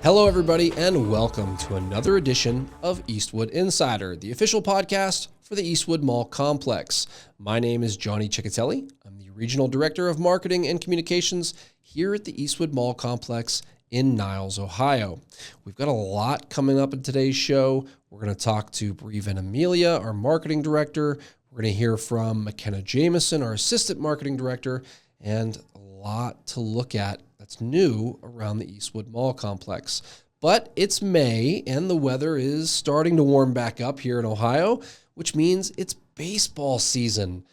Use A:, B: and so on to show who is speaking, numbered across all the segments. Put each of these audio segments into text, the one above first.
A: Hello, everybody, and welcome to another edition of Eastwood Insider, the official podcast for the Eastwood Mall complex. My name is Johnny Ciccatelli. I'm the Regional Director of Marketing and Communications here at the Eastwood Mall complex in Niles, Ohio. We've got a lot coming up in today's show. We're going to talk to Bree Venemilia, our Marketing Director. We're going to hear from McKenna Jameson, our Assistant Marketing Director, and a lot to look at that's new around the Eastwood Mall complex. But it's May, and the weather is starting to warm back up here in Ohio, which means it's baseball season.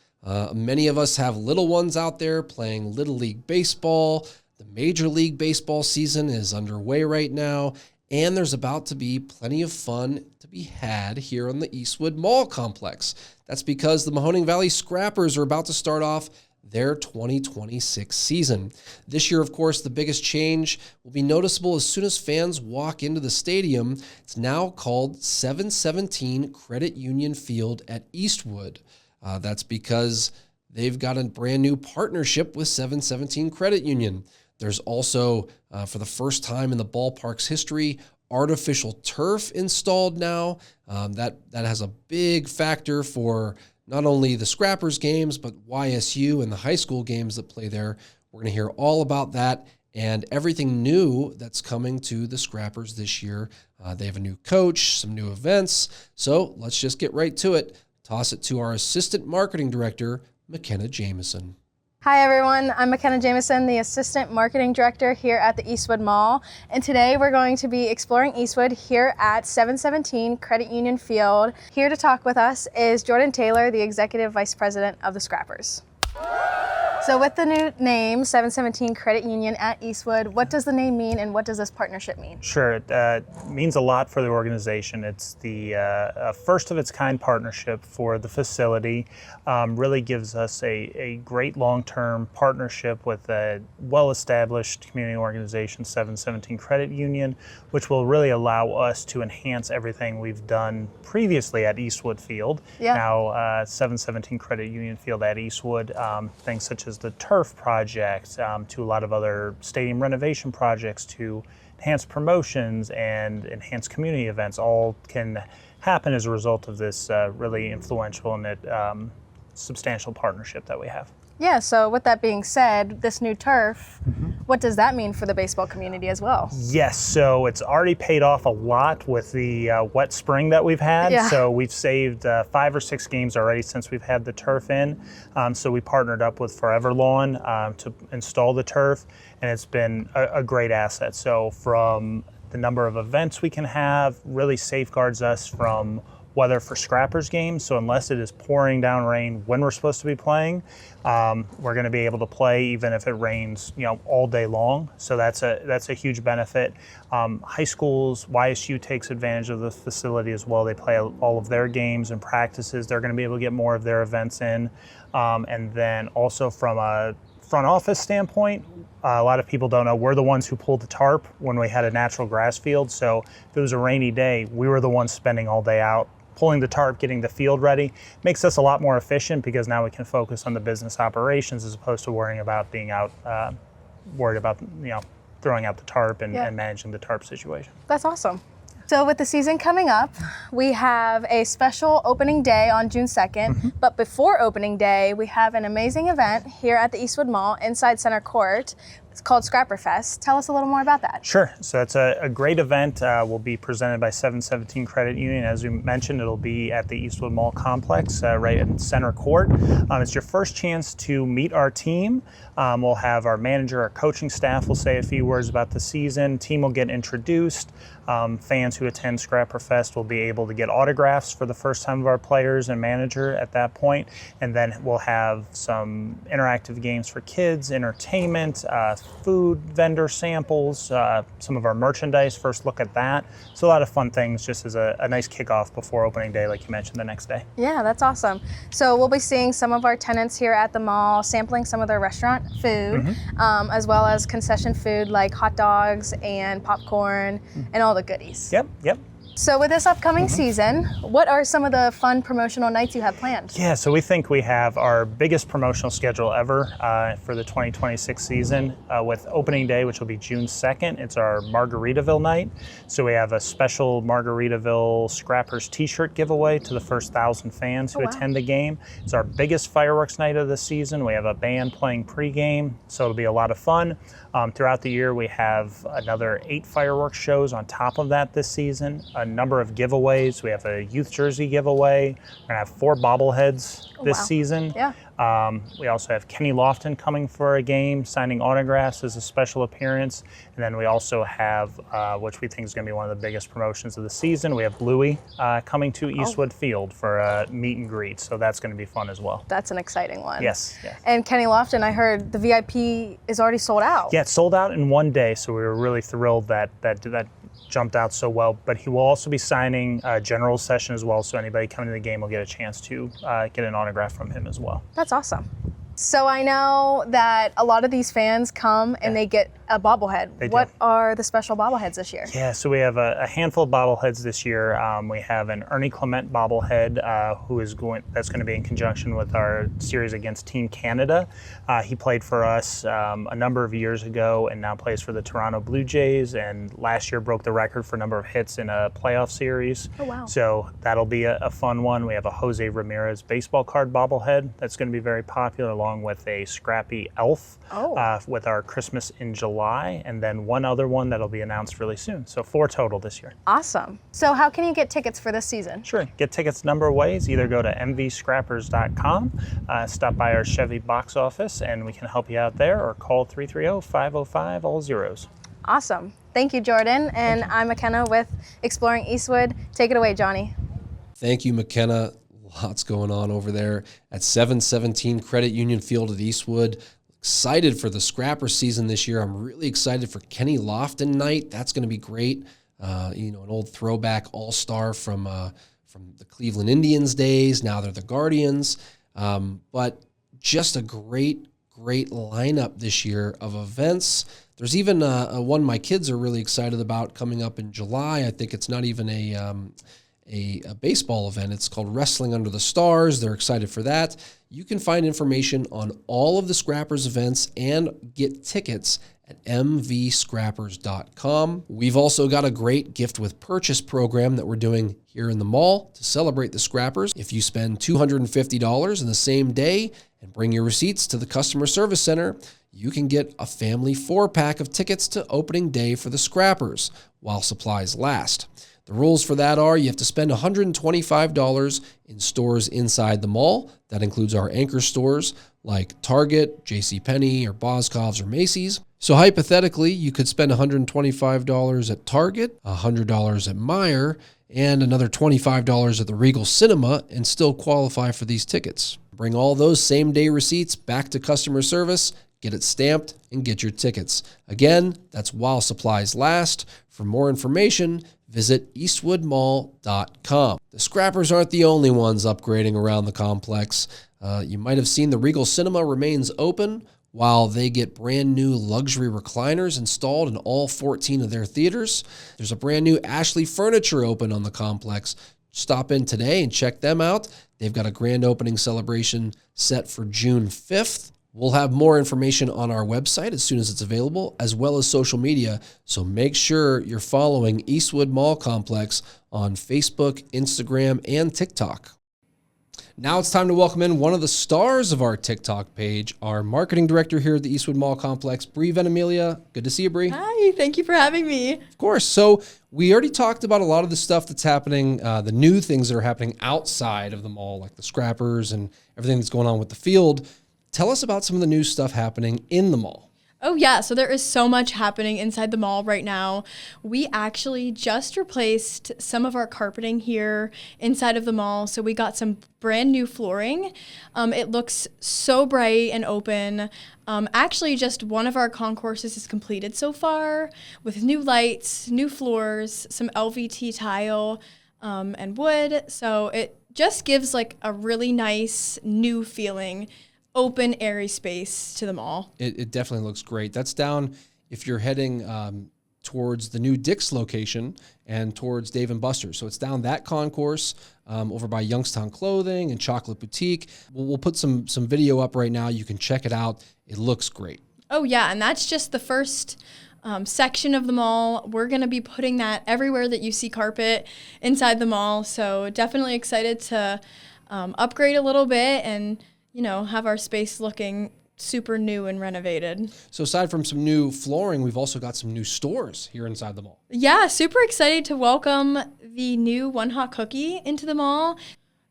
A: Many of us have little ones out there playing Little League Baseball. The Major League Baseball season is underway right now, and there's about to be plenty of fun to be had here on the Eastwood Mall complex. That's because the Mahoning Valley Scrappers are about to start off their 2026 season. This year, of course, the biggest change will be noticeable as soon as fans walk into the stadium. It's now called 717 Credit Union Field at Eastwood. That's because they've got a brand new partnership with 717 Credit Union. There's also, for the first time in the ballpark's history, artificial turf installed now. That has a big factor for not only the Scrappers games, but YSU and the high school games that play there. We're going to hear all about that and everything new that's coming to the Scrappers this year. They have a new coach, some new events. So let's just get right to it. Toss it to our Assistant Marketing Director, McKenna Jameson.
B: Hi everyone, I'm McKenna Jameson, the Assistant Marketing Director here at the Eastwood Mall, and today we're going to be exploring Eastwood here at 717 Credit Union Field. Here to talk with us is Jordan Taylor, the Executive Vice President of the Scrappers. So with the new name, 717 Credit Union at Eastwood, what does the name mean and what does this partnership mean?
C: Sure, it means a lot for the organization. It's the first of its kind partnership for the facility. Really gives us a great long-term partnership with a well-established community organization, 717 Credit Union, which will really allow us to enhance everything we've done previously at Eastwood Field.
B: Yeah.
C: Now 717 Credit Union Field at Eastwood, things such as the turf project, to a lot of other stadium renovation projects, to enhance promotions and enhance community events, all can happen as a result of this really influential and substantial partnership that we have.
B: Yeah, so with that being said, this new turf, what does that mean for the baseball community as well?
C: Yes, so it's already paid off a lot with the wet spring that we've had.
B: Yeah.
C: So we've saved 5 or 6 games already since we've had the turf in. So we partnered up with Forever Lawn to install the turf, and it's been a great asset. So from the number of events we can have, really safeguards us from weather for Scrappers games. So unless it is pouring down rain when we're supposed to be playing, we're going to be able to play even if it rains, all day long. So that's a huge benefit. High schools, YSU takes advantage of the facility as well. They play all of their games and practices. They're going to be able to get more of their events in. And then also from a front office standpoint, a lot of people don't know we're the ones who pulled the tarp when we had a natural grass field. So if it was a rainy day, we were the ones spending all day out pulling the tarp, getting the field ready. Makes us a lot more efficient because now we can focus on the business operations as opposed to worrying about being out, worried about throwing out the tarp and managing the tarp situation.
B: That's awesome. So with the season coming up, we have a special opening day on June 2nd, but before opening day, we have an amazing event here at the Eastwood Mall inside Center Court. It's called Scrapper Fest. Tell us a little more about that.
C: Sure. So it's a great event. Will be presented by 717 Credit Union. As we mentioned, it'll be at the Eastwood Mall complex right in Center Court. It's your first chance to meet our team. We'll have our manager, our coaching staff will say a few words about the season. Team will get introduced. Fans who attend Scrapper Fest will be able to get autographs for the first time of our players and manager at that point. And then we'll have some interactive games for kids, entertainment, food vendor samples, some of our merchandise, first look at that. So a lot of fun things just as a nice kickoff before opening day, like you mentioned, the next day.
B: Yeah, that's awesome. So we'll be seeing some of our tenants here at the mall, sampling some of their restaurant food, as well as concession food like hot dogs and popcorn and all the goodies.
C: Yep.
B: So with this upcoming season, what are some of the fun promotional nights you have planned?
C: Yeah, so we think we have our biggest promotional schedule ever for the 2026 season with opening day, which will be June 2nd. It's our Margaritaville night. So we have a special Margaritaville Scrappers t-shirt giveaway to the first 1,000 fans who attend the game. It's our biggest fireworks night of the season. We have a band playing pregame, so it'll be a lot of fun. Throughout the year, we have another 8 fireworks shows on top of that this season, a number of giveaways. We have a youth jersey giveaway. We're going to have 4 bobbleheads this season.
B: Yeah.
C: We also have Kenny Lofton coming for a game, signing autographs as a special appearance. And then we also have, which we think is going to be one of the biggest promotions of the season, we have Bluey coming to Eastwood Field for a meet and greet. So that's going to be fun as well.
B: That's an exciting one.
C: Yes.
B: And Kenny Lofton, I heard the VIP is already sold out.
C: Yeah, it sold out in one day. So we were really thrilled that jumped out so well. But he will also be signing a general session as well. So anybody coming to the game will get a chance to get an autograph from him as well.
B: That's awesome. So I know that a lot of these fans come and they get a bobblehead. What are the special bobbleheads this year?
C: Yeah, so we have a handful of bobbleheads this year. We have an Ernie Clement bobblehead that's going to be in conjunction with our series against Team Canada. He played for us a number of years ago and now plays for the Toronto Blue Jays, and last year broke the record for number of hits in a playoff series.
B: Oh, wow.
C: So that'll be a fun one. We have a Jose Ramirez baseball card bobblehead that's going to be very popular, along with a Scrappy Elf with our Christmas in July, and then one other one that'll be announced really soon. So 4 total this year.
B: Awesome. So how can you get tickets for this season?
C: Sure. Get tickets a number of ways. Either go to mvscrappers.com, stop by our Chevy box office, and we can help you out there, or call 330-505 all zeros.
B: Awesome. Thank you, Jordan. And I'm McKenna with Exploring Eastwood. Take it away, Johnny.
A: Thank you, McKenna. Lots going on over there at 717 Credit Union Field at Eastwood. Excited for the Scrapper season this year. I'm really excited for Kenny Lofton night. That's going to be great. An old throwback all-star from the Cleveland Indians days. Now they're the Guardians. But just a great lineup this year of events. There's even one my kids are really excited about coming up in July. I think it's not even a baseball event. It's called Wrestling Under the Stars. They're excited for that. You can find information on all of the Scrappers events and get tickets at mvscrappers.com. We've also got a great gift with purchase program that we're doing here in the mall to celebrate the Scrappers. If you spend $250 in the same day and bring your receipts to the customer service center, you can get a family 4-pack of tickets to opening day for the Scrappers while supplies last. The rules for that are you have to spend $125 in stores inside the mall. That includes our anchor stores like Target, JCPenney, or Boscov's, or Macy's. So hypothetically, you could spend $125 at Target, $100 at Meijer, and another $25 at the Regal Cinema and still qualify for these tickets. Bring all those same-day receipts back to customer service, get it stamped, and get your tickets. Again, that's while supplies last. For more information, visit eastwoodmall.com. The Scrappers aren't the only ones upgrading around the complex. You might have seen the Regal Cinema remains open while they get brand new luxury recliners installed in all 14 of their theaters. There's a brand new Ashley Furniture open on the complex. Stop in today and check them out. They've got a grand opening celebration set for June 5th. We'll have more information on our website as soon as it's available, as well as social media. So make sure you're following Eastwood Mall Complex on Facebook, Instagram, and TikTok. Now it's time to welcome in one of the stars of our TikTok page, our marketing director here at the Eastwood Mall Complex, Bree Venemilia. Good to see you, Bree.
D: Hi, thank you for having me.
A: Of course. So we already talked about a lot of the stuff that's happening, the new things that are happening outside of the mall, like the Scrappers and everything that's going on with the field. Tell us about some of the new stuff happening in the mall.
D: Oh yeah, so there is so much happening inside the mall right now. We actually just replaced some of our carpeting here inside of the mall. So we got some brand new flooring. It looks so bright and open. Actually, just one of our concourses is completed so far with new lights, new floors, some LVT tile, and wood. So it just gives like a really nice new feeling, open, airy space to the mall.
A: It definitely looks great. That's down, if you're heading towards the new Dick's location and towards Dave & Buster's. So it's down that concourse over by Youngstown Clothing and Chocolate Boutique. We'll put some video up right now. You can check it out. It looks great.
D: Oh, yeah, and that's just the first section of the mall. We're going to be putting that everywhere that you see carpet inside the mall. So definitely excited to upgrade a little bit and, have our space looking super new and renovated.
A: So aside from some new flooring, we've also got some new stores here inside the mall.
D: Yeah, super excited to welcome the new One Hot Cookie into the mall.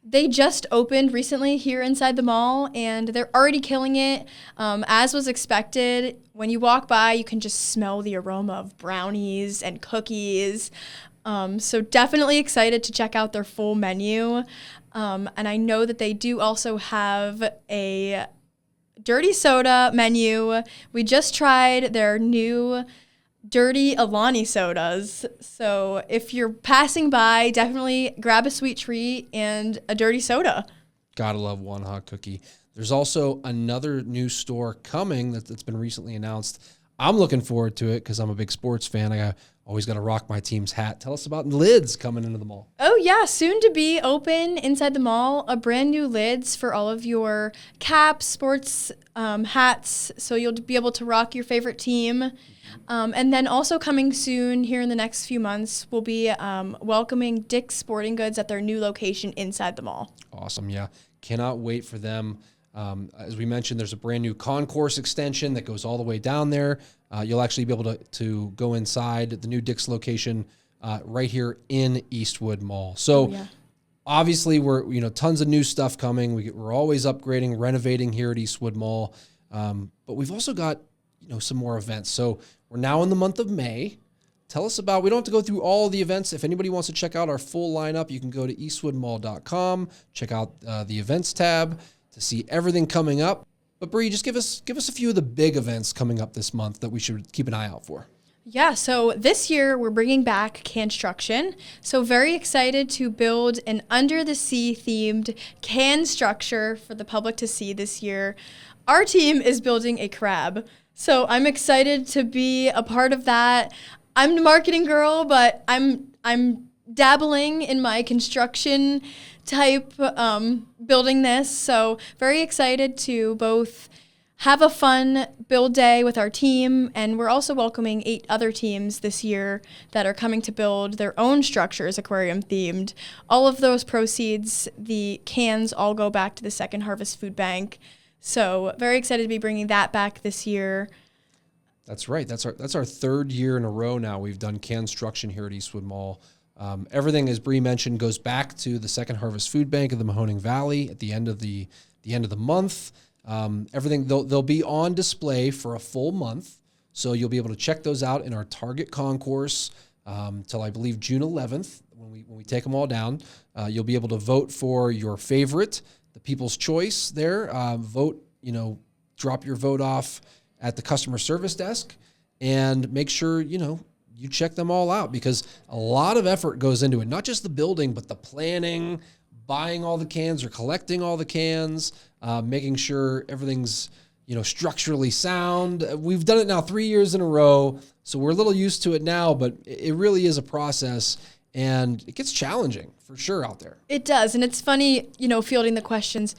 D: They just opened recently here inside the mall, and they're already killing it. As was expected, when you walk by, you can just smell the aroma of brownies and cookies. So definitely excited to check out their full menu. And I know that they do also have a dirty soda menu. We just tried their new dirty Alani sodas. So if you're passing by, definitely grab a sweet treat and a dirty soda.
A: Gotta love One Hot Cookie. There's also another new store coming that's been recently announced. I'm looking forward to it because I'm a big sports fan. I always got to rock my team's hat. Tell us about Lids coming into the mall.
D: Oh, yeah. Soon to be open inside the mall, a brand new Lids for all of your caps, sports hats, so you'll be able to rock your favorite team. And then also coming soon here in the next few months, we'll be welcoming Dick's Sporting Goods at their new location inside the mall.
A: Awesome. Yeah. Cannot wait for them. As we mentioned, there's a brand new concourse extension that goes all the way down there. You'll actually be able to go inside the new Dick's location right here in Eastwood Mall. So obviously we're, tons of new stuff coming. We're always upgrading, renovating here at Eastwood Mall. But we've also got, some more events. So we're now in the month of May. Tell us about, we don't have to go through all the events. If anybody wants to check out our full lineup, you can go to eastwoodmall.com, check out the events tab to see everything coming up. But Bree, just give us a few of the big events coming up this month that we should keep an eye out for.
D: Yeah, so this year we're bringing back construction. So very excited to build an under the sea themed can structure for the public to see this year. Our team is building a crab. So I'm excited to be a part of that. I'm the marketing girl, but I'm dabbling in my construction type building this. So very excited to both have a fun build day with our team, and we're also welcoming 8 other teams this year that are coming to build their own structures, aquarium themed. All of those proceeds, the cans all go back to the Second Harvest Food Bank. So very excited to be bringing that back this year.
A: That's right. That's our third year in a row now. We've done construction here at Eastwood Mall. Everything, as Bree mentioned, goes back to the Second Harvest Food Bank of the Mahoning Valley at the end of the month. Everything they'll be on display for a full month, so you'll be able to check those out in our Target concourse till I believe June 11th when we take them all down. You'll be able to vote for your favorite, the People's Choice there. Vote, drop your vote off at the customer service desk, and make sure you check them all out, because a lot of effort goes into it. Not just the building, but the planning, buying all the cans or collecting all the cans, making sure everything's structurally sound. We've done it now 3 years in a row, so we're a little used to it now, but it really is a process, and it gets challenging for sure out there.
D: It does, and it's funny, fielding the questions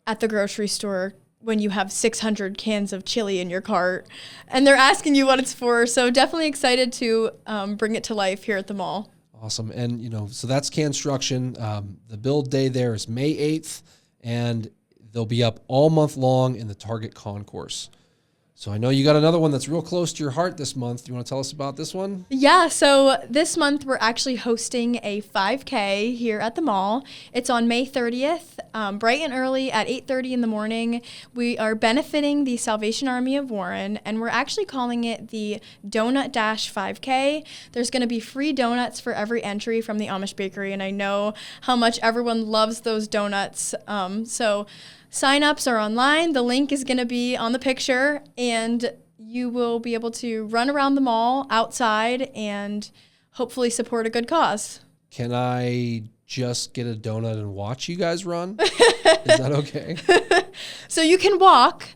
D: at the grocery store when you have 600 cans of chili in your cart, and they're asking you what it's for. So definitely excited to bring it to life here at the mall.
A: Awesome. And, so that's construction. The build day there is May 8th, and they'll be up all month long in the Target concourse. So I know you got another one that's real close to your heart this month. You want to tell us about this one?
D: Yeah, so this month we're actually hosting a 5K here at the mall. It's on May 30th, bright and early at 8:30 in the morning. We are benefiting the Salvation Army of Warren, and we're actually calling it the Donut Dash 5K. There's going to be free donuts for every entry from the Amish Bakery, and I know how much everyone loves those donuts. So sign-ups are online. The link is going to be on the picture, and you will be able to run around the mall outside and hopefully support a good cause.
A: Can I just get a donut and watch you guys run? Is that okay?
D: So you can walk.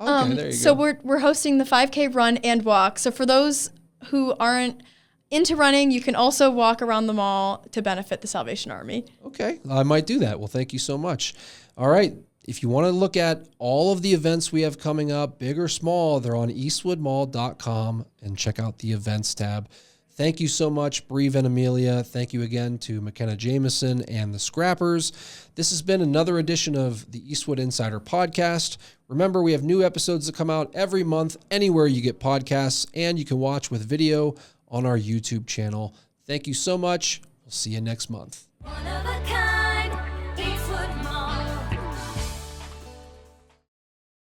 A: Okay, there you
D: so
A: go.
D: we're hosting the 5K run and walk. So for those who aren't into running, you can also walk around the mall to benefit the Salvation Army.
A: Okay, I might do that. Well, thank you so much. All right. If you want to look at all of the events we have coming up, big or small, they're on eastwoodmall.com, and check out the events tab. Thank you so much, Bree and Amelia. Thank you again to McKenna Jameson and the Scrappers. This has been another edition of the Eastwood Insider podcast. Remember, we have new episodes that come out every month anywhere you get podcasts, and you can watch with video on our YouTube channel. Thank you so much. We'll see you next month.
E: One of a kind.